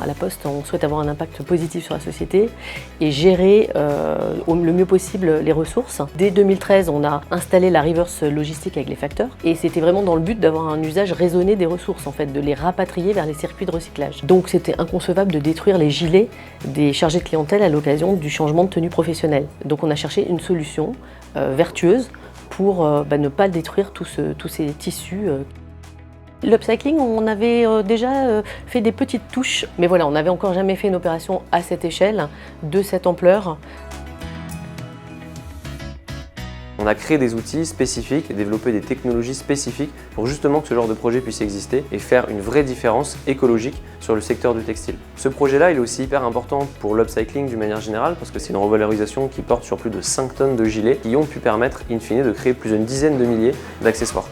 à la Poste, on souhaite avoir un impact positif sur la société et gérer le mieux possible les ressources. Dès 2013, on a installé la reverse logistique avec les facteurs et c'était vraiment dans le but d'avoir un usage raisonné des ressources, en fait, de les rapatrier vers les circuits de recyclage. Donc c'était inconcevable de détruire les gilets des chargés de clientèle à l'occasion du changement de tenue professionnelle. Donc on a cherché une solution vertueuse pour ne pas détruire tous ces tissus. L'upcycling, on avait déjà fait des petites touches, mais voilà, on n'avait encore jamais fait une opération à cette échelle, de cette ampleur. On a créé des outils spécifiques et développé des technologies spécifiques pour justement que ce genre de projet puisse exister et faire une vraie différence écologique sur le secteur du textile. Ce projet-là, il est aussi hyper important pour l'upcycling d'une manière générale parce que c'est une revalorisation qui porte sur plus de 5 tonnes de gilets qui ont pu permettre, in fine, de créer plus d'une dizaine de milliers d'accessoires.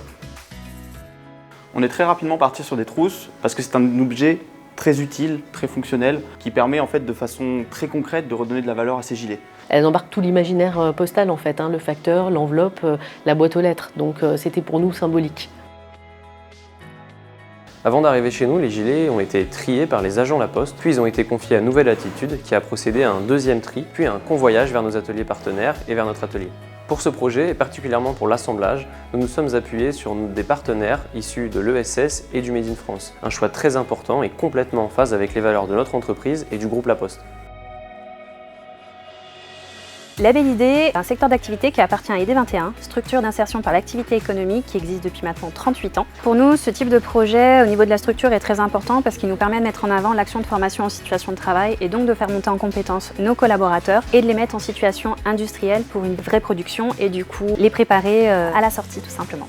On est très rapidement parti sur des trousses parce que c'est un objet très utile, très fonctionnel, qui permet en fait de façon très concrète de redonner de la valeur à ces gilets. Elles embarquent tout l'imaginaire postal en fait, le facteur, l'enveloppe, la boîte aux lettres, donc c'était pour nous symbolique. Avant d'arriver chez nous, les gilets ont été triés par les agents La Poste, puis ils ont été confiés à Nouvelle Attitude qui a procédé à un deuxième tri, puis à un convoyage vers nos ateliers partenaires et vers notre atelier. Pour ce projet, et particulièrement pour l'assemblage, nous nous sommes appuyés sur des partenaires issus de l'ESS et du Made in France. Un choix très important et complètement en phase avec les valeurs de notre entreprise et du groupe La Poste. Labellider est un secteur d'activité qui appartient à ID21, structure d'insertion par l'activité économique qui existe depuis maintenant 38 ans. Pour nous, ce type de projet au niveau de la structure est très important parce qu'il nous permet de mettre en avant l'action de formation en situation de travail et donc de faire monter en compétence nos collaborateurs et de les mettre en situation industrielle pour une vraie production et du coup les préparer à la sortie tout simplement.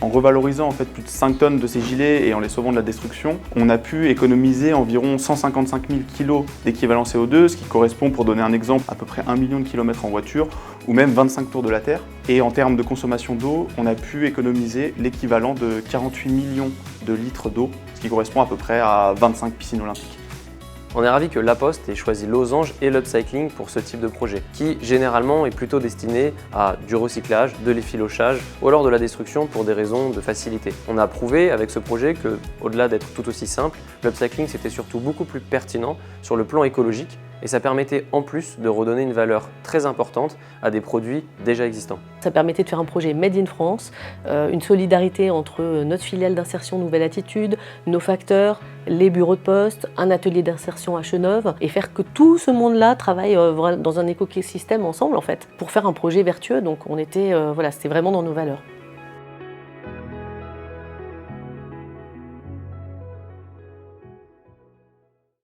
En revalorisant en fait plus de 5 tonnes de ces gilets et en les sauvant de la destruction, on a pu économiser environ 155 000 kg d'équivalent CO2, ce qui correspond, pour donner un exemple, à peu près 1 million de kilomètres en voiture ou même 25 tours de la Terre. Et en termes de consommation d'eau, on a pu économiser l'équivalent de 48 millions de litres d'eau, ce qui correspond à peu près à 25 piscines olympiques. On est ravis que La Poste ait choisi Losange et l'upcycling pour ce type de projet, qui généralement est plutôt destiné à du recyclage, de l'effilochage ou alors de la destruction pour des raisons de facilité. On a prouvé avec ce projet que, au-delà d'être tout aussi simple, l'upcycling c'était surtout beaucoup plus pertinent sur le plan écologique et ça permettait en plus de redonner une valeur très importante à des produits déjà existants. Ça permettait de faire un projet Made in France, une solidarité entre notre filiale d'insertion Nouvelle Attitude, nos facteurs, les bureaux de poste, un atelier d'insertion à Chenôve et faire que tout ce monde-là travaille dans un écosystème ensemble en fait pour faire un projet vertueux. Donc on était, c'était vraiment dans nos valeurs.